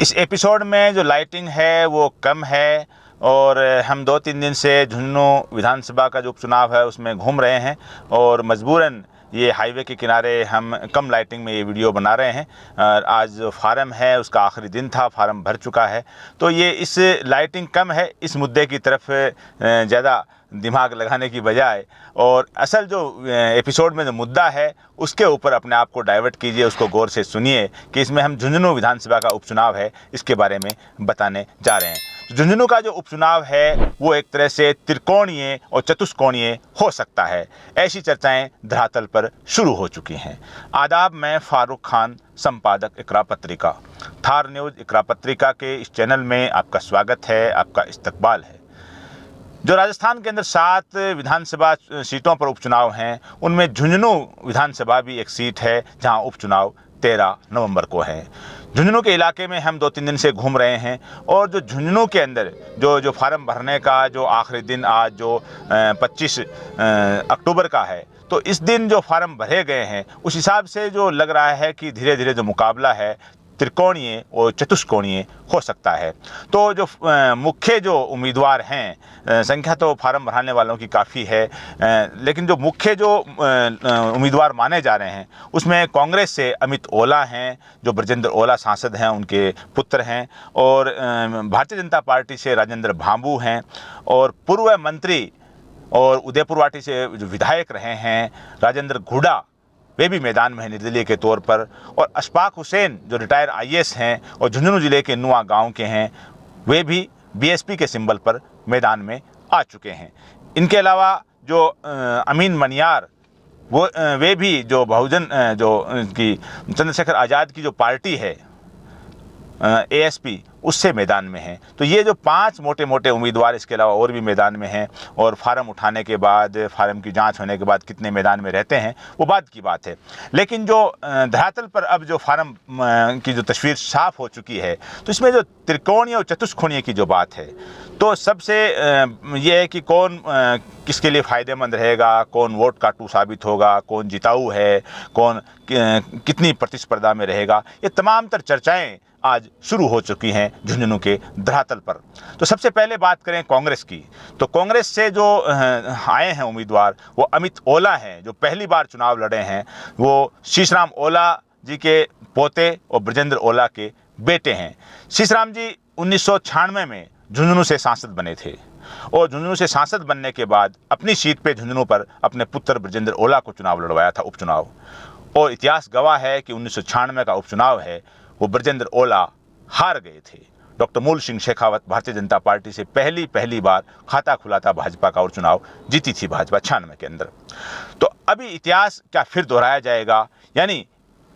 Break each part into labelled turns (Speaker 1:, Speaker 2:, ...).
Speaker 1: इस एपिसोड में जो लाइटिंग है वो कम है और हम 2-3 दिन से झुंझुनू विधानसभा का जो उपचुनाव है उसमें घूम रहे हैं और मजबूरन ये हाईवे के किनारे हम कम लाइटिंग में ये वीडियो बना रहे हैं। और आज जो फार्म है उसका आखिरी दिन था, फार्म भर चुका है, तो ये इस लाइटिंग कम है इस मुद्दे की तरफ ज़्यादा दिमाग लगाने की बजाय और असल जो एपिसोड में जो मुद्दा है उसके ऊपर अपने आप को डाइवर्ट कीजिए, उसको गौर से सुनिए कि इसमें हम झुंझुनू विधानसभा का उपचुनाव है इसके बारे में बताने जा रहे हैं। झुंझुनू का जो उपचुनाव है वो एक तरह से त्रिकोणीय और चतुष्कोणीय हो सकता है, ऐसी चर्चाएं धरातल पर शुरू हो चुकी हैं। आदाब, मैं फारूक खान, संपादक इकरा पत्रिका। थार न्यूज़ इकरा पत्रिका के इस चैनल में आपका स्वागत है, आपका इस्तकबाल है। जो राजस्थान के अंदर 7 विधानसभा सीटों पर उपचुनाव हैं उनमें झुंझुनू विधानसभा भी एक सीट है जहां उपचुनाव 13 नवंबर को है। झुंझुनू के इलाके में हम 2-3 दिन से घूम रहे हैं और जो झुंझुनू के अंदर जो फार्म भरने का जो आखिरी दिन आज जो 25 अक्टूबर का है, तो इस दिन जो फार्म भरे गए हैं उस हिसाब से जो लग रहा है कि धीरे धीरे जो मुकाबला है त्रिकोणीय और चतुष्कोणीय हो सकता है। तो जो मुख्य जो उम्मीदवार हैं, संख्या तो फार्म भराने वालों की काफ़ी है, लेकिन जो मुख्य जो उम्मीदवार माने जा रहे हैं उसमें कांग्रेस से अमित ओला हैं, जो ब्रजेंद्र ओला सांसद हैं, उनके पुत्र हैं, और भारतीय जनता पार्टी से राजेंद्र भांबू हैं, और पूर्व मंत्री और उदयपुर वाटी से जो विधायक रहे हैं राजेंद्र घुड़ा, वे भी मैदान में हैं निर्दलीय के तौर पर, और अशफाक हुसैन जो रिटायर आईएएस हैं और झुंझुनू जिले के नुआ गांव के हैं, वे भी बीएसपी के सिंबल पर मैदान में आ चुके हैं। इनके अलावा जो अमीन मनियार वे भी जो बहुजन जो की चंद्रशेखर आज़ाद की जो पार्टी है एएसपी, उससे मैदान में हैं। तो ये जो 5 मोटे मोटे उम्मीदवार, इसके अलावा और भी मैदान में हैं, और फार्म उठाने के बाद, फार्म की जांच होने के बाद कितने मैदान में रहते हैं वो बाद की बात है। लेकिन जो धरातल पर अब जो फार्म की जो तस्वीर साफ हो चुकी है, तो इसमें जो त्रिकोणीय और चतुष्कोणीय की जो बात है, तो सबसे ये है कि कौन किसके लिए फ़ायदेमंद रहेगा, कौन वोट काटू साबित होगा, कौन जिताऊ है, कौन कितनी प्रतिस्पर्धा में रहेगा, ये तमाम तर चर्चाएँ आज शुरू हो चुकी हैं झुंझुनू के धरातल पर। तो सबसे पहले बात करें कांग्रेस की, तो कांग्रेस से जो आए हैं उम्मीदवार वो अमित ओला हैं, जो पहली बार चुनाव लड़े हैं। वो शीशराम ओला जी के पोते और ब्रजेंद्र ओला के बेटे हैं। शीशराम जी 1996 में झुंझुनू से सांसद बने थे और झुंझुनू से सांसद बनने के बाद अपनी सीट पे झुंझुनू पर अपने पुत्र ब्रजेंद्र ओला को चुनाव लड़वाया था, उपचुनाव। और इतिहास गवाह है कि 1996 का उपचुनाव है वो ब्रजेंद्र ओला हार गए थे। डॉक्टर मूल सिंह शेखावत भारतीय जनता पार्टी से पहली बार खाता खुला था भाजपा का और चुनाव जीती थी भाजपा 96 के अंदर। तो अभी इतिहास क्या फिर दोहराया जाएगा, यानी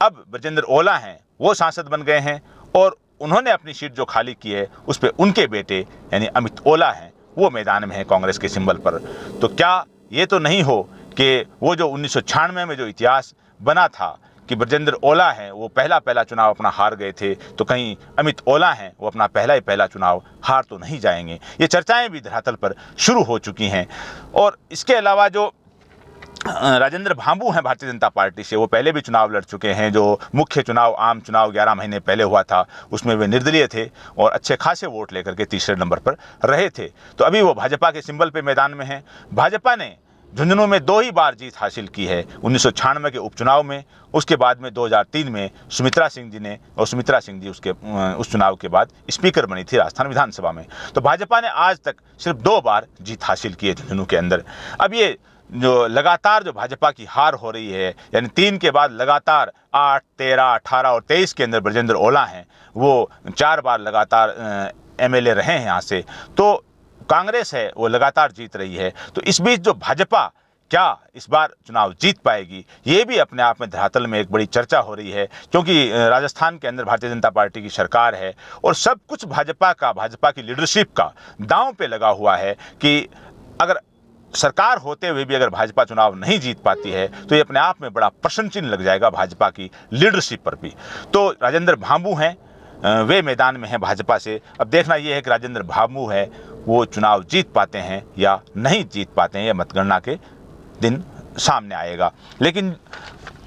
Speaker 1: अब ब्रजेंद्र ओला हैं वो सांसद बन गए हैं और उन्होंने अपनी सीट जो खाली की है उस पर उनके बेटे यानी अमित ओला हैं वो मैदान में है कांग्रेस के सिंबल पर। तो क्या ये तो नहीं हो कि वो जो 1996 में जो इतिहास बना था कि ब्रजेंद्र ओला हैं वो पहला चुनाव अपना हार गए थे, तो कहीं अमित ओला हैं वो अपना पहला चुनाव हार तो नहीं जाएंगे। ये चर्चाएं भी धरातल पर शुरू हो चुकी हैं। और इसके अलावा जो राजेंद्र भांबू हैं भारतीय जनता पार्टी से, वो पहले भी चुनाव लड़ चुके हैं। जो मुख्य चुनाव, आम चुनाव 11 महीने पहले हुआ था, उसमें वे निर्दलीय थे और अच्छे खासे वोट लेकर के तीसरे नंबर पर रहे थे। तो अभी वो भाजपा के सिंबल पे मैदान में हैं। भाजपा ने झुंझुनू में 2 ही बार जीत हासिल की है, 1996 के उपचुनाव में, उसके बाद में 2003 में सुमित्रा सिंह जी ने, और सुमित्रा सिंह जी उस चुनाव के बाद स्पीकर बनी थी राजस्थान विधानसभा में। तो भाजपा ने आज तक सिर्फ 2 बार जीत हासिल की है झुंझुनू के अंदर। अब ये जो लगातार जो भाजपा की हार हो रही है, यानी 3 के बाद लगातार 8, 13, 18 और 23 के अंदर ब्रजेंद्र ओला हैं वो 4 बार लगातार एमएलए रहे हैं यहाँ से, तो कांग्रेस है वो लगातार जीत रही है। तो इस बीच जो भाजपा क्या इस बार चुनाव जीत पाएगी, ये भी अपने आप में धरातल में एक बड़ी चर्चा हो रही है, क्योंकि राजस्थान के अंदर भारतीय जनता पार्टी की सरकार है और सब कुछ भाजपा की लीडरशिप का दांव पे लगा हुआ है कि अगर सरकार होते हुए भी अगर भाजपा चुनाव नहीं जीत पाती है तो ये अपने आप में बड़ा प्रश्न चिन्ह लग जाएगा भाजपा की लीडरशिप पर भी। तो राजेंद्र भांबू हैं, वे मैदान में हैं भाजपा से। अब देखना ये है कि राजेंद्र भांबू है वो चुनाव जीत पाते हैं या नहीं जीत पाते हैं, या मतगणना के दिन सामने आएगा। लेकिन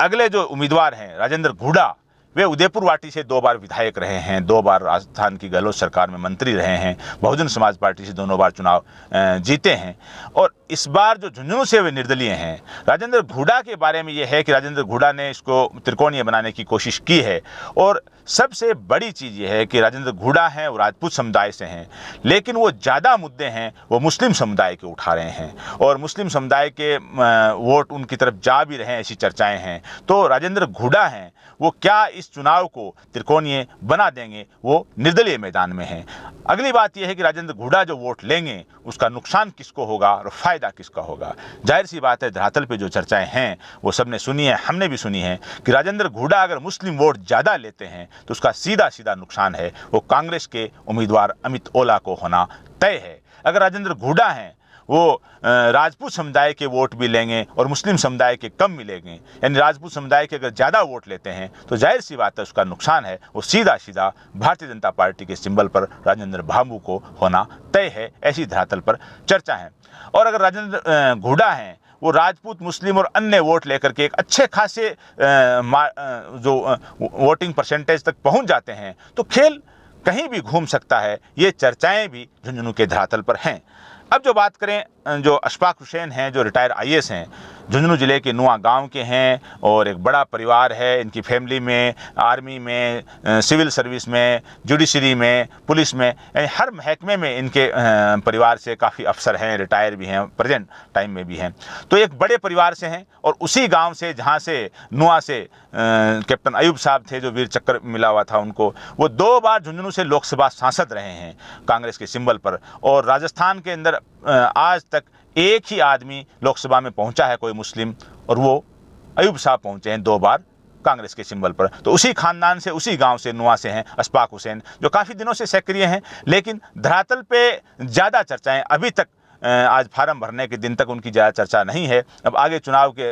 Speaker 1: अगले जो उम्मीदवार हैं राजेंद्र घुड़ा, वे उदयपुर वाटी से 2 बार विधायक रहे हैं, 2 बार राजस्थान की गहलोत सरकार में मंत्री रहे हैं, बहुजन समाज पार्टी से दोनों बार चुनाव जीते हैं और इस बार जो झुंझुनू से वे निर्दलीय हैं। राजेंद्र घुड़ा के बारे में यह है कि राजेंद्र घुड़ा ने इसको त्रिकोणीय बनाने की कोशिश की है और सबसे बड़ी चीज़ यह है कि राजेंद्र घुड़ा हैं वो राजपूत समुदाय से हैं, लेकिन वो ज़्यादा मुद्दे हैं वो मुस्लिम समुदाय के उठा रहे हैं और मुस्लिम समुदाय के वोट उनकी तरफ जा भी रहे हैं, ऐसी चर्चाएं हैं। तो राजेंद्र घुड़ा हैं वो क्या इस चुनाव को त्रिकोणीय बना देंगे, वो निर्दलीय मैदान में हैं। अगली बात यह है कि राजेंद्र घुड़ा जो वोट लेंगे उसका नुकसान किसको होगा और फायदा किसका होगा। जाहिर सी बात है, धरातल पे जो चर्चाएं हैं वो सबने सुनी है, हमने भी सुनी है कि राजेंद्र घुड़ा अगर मुस्लिम वोट ज़्यादा लेते हैं तो उसका सीधा सीधा नुकसान है वो कांग्रेस के उम्मीदवार अमित ओला को होना तय है। अगर राजेंद्र घुड़ा हैं वो राजपूत समुदाय के वोट भी लेंगे और मुस्लिम समुदाय के कम मिलेंगे, यानी राजपूत समुदाय के अगर ज़्यादा वोट लेते हैं तो जाहिर सी बात है उसका नुकसान है वो सीधा सीधा भारतीय जनता पार्टी के सिंबल पर राजेंद्र भांबू को होना तय है। ऐसी धरातल पर चर्चा है। और अगर राजेंद्र घुड़ा हैं वो राजपूत, मुस्लिम और अन्य वोट लेकर के एक अच्छे खासे जो वोटिंग परसेंटेज तक पहुंच जाते हैं तो खेल कहीं भी घूम सकता है। ये चर्चाएं भी झुंझुनू के धरातल पर हैं। अब जो बात करें, जो अशफाक हुसैन हैं जो रिटायर IAS हैं, झुंझुनू ज़िले के नुआ गांव के हैं और एक बड़ा परिवार है। इनकी फैमिली में आर्मी में, सिविल सर्विस में, जुडिशरी में, पुलिस में, यानी हर महकमे में इनके परिवार से काफ़ी अफसर हैं, रिटायर भी हैं, प्रेजेंट टाइम में भी हैं। तो एक बड़े परिवार से हैं और उसी गांव से जहां से नुआ से कैप्टन अयूब साहब थे जो वीर चक्र मिला हुआ था उनको, वो 2 बार झुंझुनू से लोकसभा सांसद रहे हैं कांग्रेस के सिंबल पर। और राजस्थान के अंदर आज तक एक ही आदमी लोकसभा में पहुंचा है कोई मुस्लिम, और वो अयूब साहब पहुंचे हैं 2 बार कांग्रेस के सिंबल पर। तो उसी खानदान से, उसी गांव से, नुआ से हैं अशफाक हुसैन जो काफ़ी दिनों से सक्रिय हैं, लेकिन धरातल पे ज़्यादा चर्चाएं अभी तक, आज फार्म भरने के दिन तक उनकी ज़्यादा चर्चा नहीं है। अब आगे चुनाव के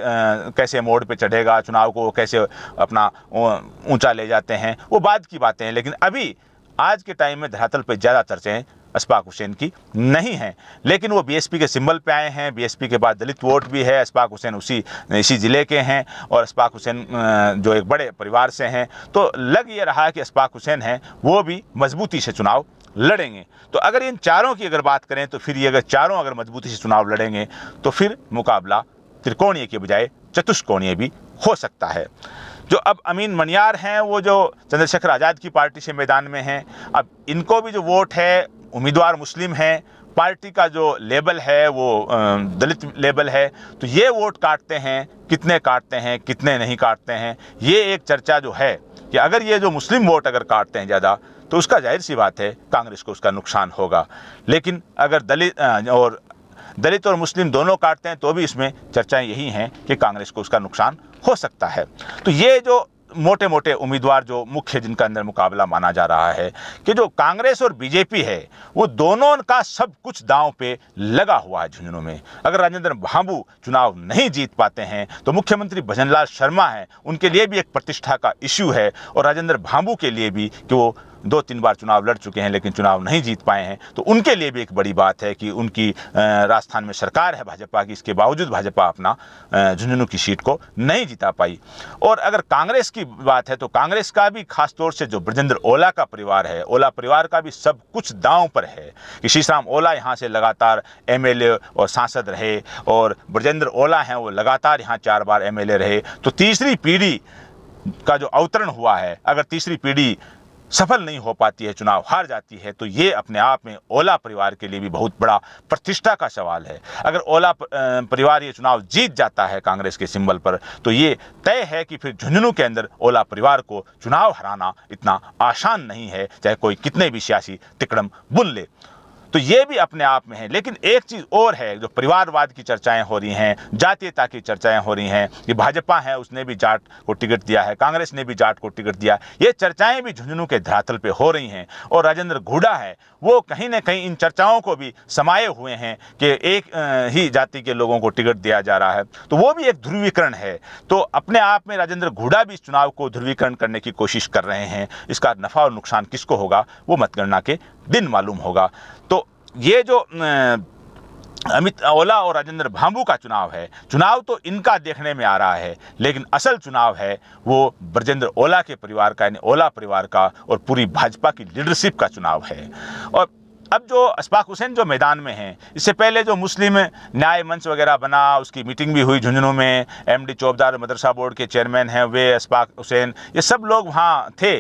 Speaker 1: कैसे मोड़ पे चढ़ेगा, चुनाव को कैसे अपना ऊंचा ले जाते हैं, वो बाद की बातें हैं, लेकिन अभी आज के टाइम में धरातल पे ज़्यादा चर्चाएं अशफाक हुसैन की नहीं हैं। लेकिन वो BSP के सिंबल पे आए हैं। BSP के बाद दलित वोट भी है। अशफाक हुसैन इसी ज़िले के हैं और अशफाक हुसैन जो एक बड़े परिवार से हैं, तो लग ये रहा है कि अशफाक हुसैन हैं वो भी मजबूती से चुनाव लड़ेंगे। तो अगर इन चारों की अगर बात करें तो फिर ये अगर चारों अगर मजबूती से चुनाव लड़ेंगे तो फिर मुकाबला त्रिकोणीय के बजाय चतुष्कोणीय भी हो सकता है। जो अब अमीन मनियार हैं वो जो चंद्रशेखर आज़ाद की पार्टी से मैदान में हैं, अब इनको भी जो वोट है, उम्मीदवार मुस्लिम हैं, पार्टी का जो लेबल है वो दलित लेबल है, तो ये वोट काटते हैं, कितने काटते हैं, कितने नहीं काटते हैं, ये एक चर्चा जो है कि अगर ये जो मुस्लिम वोट अगर काटते हैं ज़्यादा तो उसका जाहिर सी बात है कांग्रेस को उसका नुकसान होगा। लेकिन अगर दलित और मुस्लिम दोनों काटते हैं तो भी इसमें चर्चाएं यही हैं कि कांग्रेस को उसका नुकसान हो सकता है। तो ये जो मोटे मोटे उम्मीदवार जो मुख्य जिनका अंदर मुकाबला माना जा रहा है कि जो कांग्रेस और बीजेपी है वो दोनों का सब कुछ दांव पे लगा हुआ है झुंझुनू में। अगर राजेंद्र भांबू चुनाव नहीं जीत पाते हैं तो मुख्यमंत्री भजनलाल शर्मा हैं, उनके लिए भी एक प्रतिष्ठा का इश्यू है, और राजेंद्र भांबू के लिए भी कि वो 2-3 बार चुनाव लड़ चुके हैं लेकिन चुनाव नहीं जीत पाए हैं, तो उनके लिए भी एक बड़ी बात है कि उनकी राजस्थान में सरकार है भाजपा की, इसके बावजूद भाजपा अपना झुंझुनू की सीट को नहीं जिता पाई। और अगर कांग्रेस की बात है तो कांग्रेस का भी खासतौर से जो ब्रजेंद्र ओला का परिवार है, ओला परिवार का भी सब कुछ दांव पर है कि श्रीराम ओला यहाँ से लगातार MLA और सांसद रहे और ब्रजेंद्र ओला हैं वो लगातार यहाँ 4 बार MLA रहे। तो तीसरी पीढ़ी का जो अवतरण हुआ है, अगर तीसरी पीढ़ी सफल नहीं हो पाती है, चुनाव हार जाती है, तो ये अपने आप में ओला परिवार के लिए भी बहुत बड़ा प्रतिष्ठा का सवाल है। अगर ओला परिवार ये चुनाव जीत जाता है कांग्रेस के सिंबल पर तो ये तय है कि फिर झुंझुनू के अंदर ओला परिवार को चुनाव हराना इतना आसान नहीं है, चाहे कोई कितने भी सियासी तिकड़म बुन ले। तो ये भी अपने आप में है। लेकिन एक चीज़ और है, जो परिवारवाद की चर्चाएं हो रही हैं, जातीयता की चर्चाएं हो रही हैं कि भाजपा है उसने भी जाट को टिकट दिया है, कांग्रेस ने भी जाट को टिकट दिया, ये चर्चाएं भी झुंझुनू के धरातल पे हो रही हैं। और राजेंद्र घुड़ा है वो कहीं ना कहीं इन चर्चाओं को भी समाये हुए हैं कि एक ही जाति के लोगों को टिकट दिया जा रहा है, तो वो भी एक ध्रुवीकरण है। तो अपने आप में राजेंद्र घुड़ा भी इस चुनाव को ध्रुवीकरण करने की कोशिश कर रहे हैं। इसका नफ़ा और नुकसान किसको होगा वो मतगणना के दिन मालूम होगा। तो ये जो अमित ओला और राजेंद्र भांबू का चुनाव है। चुनाव तो इनका देखने में आ रहा है, लेकिन असल चुनाव है वो ब्रजेंद्र ओला के परिवार का, यानी ओला परिवार का और पूरी भाजपा की लीडरशिप का चुनाव है। और अब जो अशफाक हुसैन जो मैदान में हैं, इससे पहले जो मुस्लिम न्याय मंच वगैरह बना, उसकी मीटिंग भी हुई झुंझुनू में, एमडी चौबदार मदरसा बोर्ड के चेयरमैन हैं वे, अशफाक हुसैन, ये सब लोग वहाँ थे।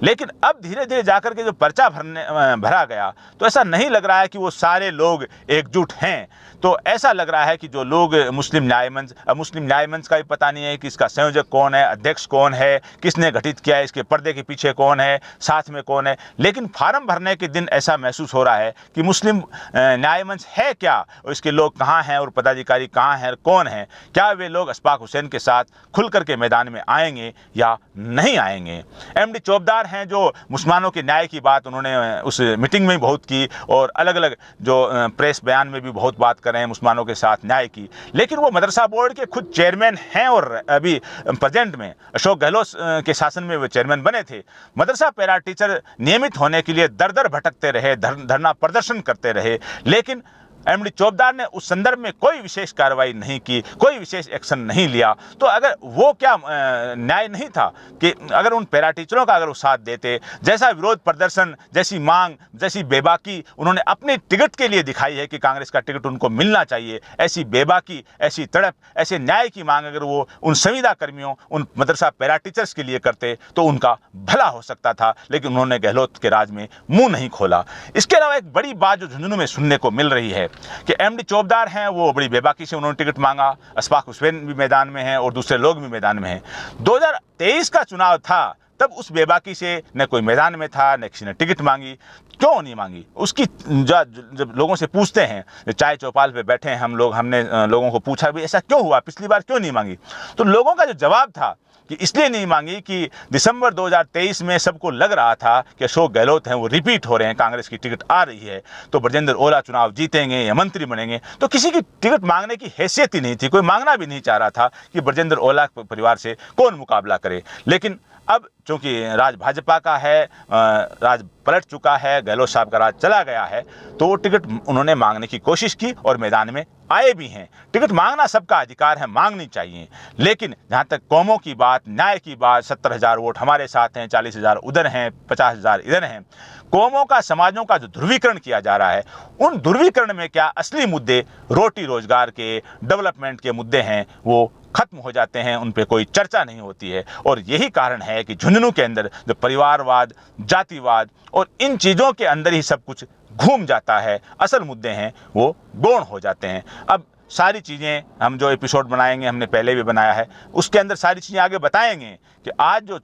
Speaker 1: लेकिन अब धीरे धीरे जाकर के जो पर्चा भरा गया, तो ऐसा नहीं लग रहा है कि वो सारे लोग एकजुट हैं। तो ऐसा लग रहा है कि जो लोग मुस्लिम न्याय मंच का भी पता नहीं है कि इसका संयोजक कौन है, अध्यक्ष कौन है, किसने गठित किया है, इसके पर्दे के पीछे कौन है, साथ में कौन है। लेकिन फार्म भरने के दिन ऐसा महसूस हो रहा है कि मुस्लिम न्याय मंच है क्या, और इसके लोग कहाँ हैं और पदाधिकारी कहाँ हैं, कौन हैं, क्या वे लोग अशफाक हुसैन के साथ खुल करके मैदान में आएंगे या नहीं आएंगे। एमडी चौबदार हैं जो मुसलमानों के न्याय की बात उन्होंने उस मीटिंग में बहुत की, और अलग अलग जो प्रेस बयान में भी बहुत बात कर रहे हैं मुसलमानों के साथ न्याय की। लेकिन वो मदरसा बोर्ड के खुद चेयरमैन हैं, और अभी प्रेजेंट में अशोक गहलोत के शासन में वो चेयरमैन बने थे। मदरसा पैरा टीचर नियमित होने के लिए दर दर भटकते रहे, धरना प्रदर्शन करते रहे, लेकिन एमडी चौबदार ने उस संदर्भ में कोई विशेष कार्रवाई नहीं की, कोई विशेष एक्शन नहीं लिया। तो अगर वो क्या न्याय नहीं था कि अगर उन पैरा टीचरों का अगर वो साथ देते, जैसा विरोध प्रदर्शन, जैसी मांग, जैसी बेबाकी उन्होंने अपने टिकट के लिए दिखाई है कि कांग्रेस का टिकट उनको मिलना चाहिए, ऐसी बेबाकी, ऐसी तड़प, ऐसे न्याय की मांग अगर वो उन संविदा कर्मियों, उन मदरसा पैरा टीचर्स के लिए करते तो उनका भला हो सकता था। लेकिन उन्होंने गहलोत के राज में मुंह नहीं खोला। इसके अलावा एक बड़ी बात जो झुंझुनू में सुनने को मिल रही है कि एमडी चौबदार हैं, वो बड़ी बेबाकी से उन्होंने टिकट मांगा, अशफाक हुसैन भी मैदान में हैं और दूसरे लोग भी मैदान में हैं। 2023 का चुनाव था, तब उस बेबाकी से न कोई मैदान में था, न किसी ने टिकट मांगी। क्यों नहीं मांगी? उसकी जब लोगों से पूछते हैं, चाय चौपाल पे बैठे हैं हम लोग, हमने लोगों को पूछा भी ऐसा क्यों हुआ, पिछली बार क्यों नहीं मांगी, तो लोगों का जो जवाब था कि इसलिए नहीं मांगी कि दिसंबर 2023 में सबको लग रहा था कि अशोक गहलोत हैं वो रिपीट हो रहे हैं, कांग्रेस की टिकट आ रही है, तो ब्रजेंद्र ओला चुनाव जीतेंगे या मंत्री बनेंगे। तो किसी की टिकट मांगने की हैसियत ही नहीं थी, कोई मांगना भी नहीं चाह रहा था कि ब्रजेंद्र ओला परिवार से कौन मुकाबला करे। लेकिन अब चूंकि राज भाजपा का है, राज पलट चुका है, गहलोत साहब का राज चला गया है, तो वो टिकट उन्होंने मांगने की कोशिश की और मैदान में आए भी हैं। टिकट मांगना सबका अधिकार है, मांगनी चाहिए। लेकिन जहाँ तक कौमों की बात, न्याय की बात, 70,000 वोट हमारे साथ हैं, 40,000 उधर हैं, 50,000 इधर हैं, कौमों का, समाजों का जो ध्रुवीकरण किया जा रहा है, उन ध्रुवीकरण में क्या असली मुद्दे रोटी रोजगार के, डेवलपमेंट के मुद्दे हैं, वो खत्म हो जाते हैं, उन पे कोई चर्चा नहीं होती है। और यही कारण है कि झुंझुनू के अंदर जो परिवारवाद, जातिवाद और इन चीज़ों के अंदर ही सब कुछ घूम जाता है, असल मुद्दे हैं वो गौण हो जाते हैं। अब सारी चीज़ें हम जो एपिसोड बनाएंगे, हमने पहले भी बनाया है, उसके अंदर सारी चीज़ें आगे बताएंगे कि आज जो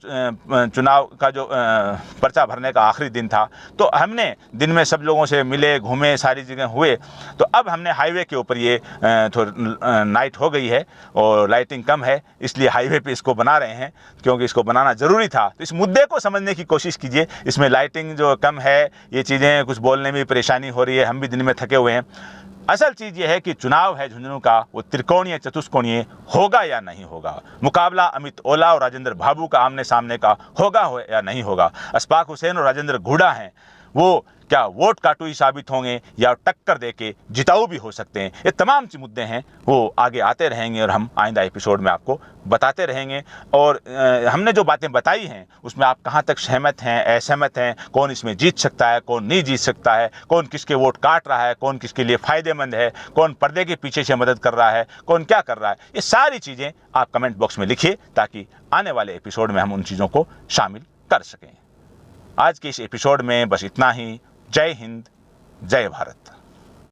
Speaker 1: चुनाव का जो पर्चा भरने का आखिरी दिन था, तो हमने दिन में सब लोगों से मिले, घूमे, सारी जगह हुए। तो अब हमने हाईवे के ऊपर, ये थोड़ी नाइट हो गई है और लाइटिंग कम है, इसलिए हाईवे पे इसको बना रहे हैं, क्योंकि इसको बनाना ज़रूरी था। तो इस मुद्दे को समझने की कोशिश कीजिए। इसमें लाइटिंग जो कम है, ये चीज़ें कुछ बोलने में परेशानी हो रही है, हम भी दिन में थके हुए हैं। असल चीज़ ये है कि चुनाव है झुंझुनू का, वो त्रिकोणीय चतुष्कोणीय होगा या नहीं होगा। मुकाबला अमित ओला और राजेंद्र भांबू का आमने सामने का होगा या नहीं होगा। अशफाक हुसैन और राजेंद्र घुड़ा हैं, वो क्या वोट काटू ही साबित होंगे या टक्कर देके जिताऊ भी हो सकते हैं। ये तमाम मुद्दे हैं, वो आगे आते रहेंगे और हम आइंदा एपिसोड में आपको बताते रहेंगे। और हमने जो बातें बताई हैं उसमें आप कहाँ तक सहमत हैं, असहमत हैं, कौन इसमें जीत सकता है, कौन नहीं जीत सकता है, कौन किसके वोट काट रहा है, कौन किसके लिए फ़ायदेमंद है, कौन पर्दे के पीछे से मदद कर रहा है, कौन क्या कर रहा है, ये सारी चीज़ें आप कमेंट बॉक्स में लिखिए, ताकि आने वाले एपिसोड में हम उन चीज़ों को शामिल कर सकें। आज के इस एपिसोड में बस इतना ही। जय हिंद, जय भारत।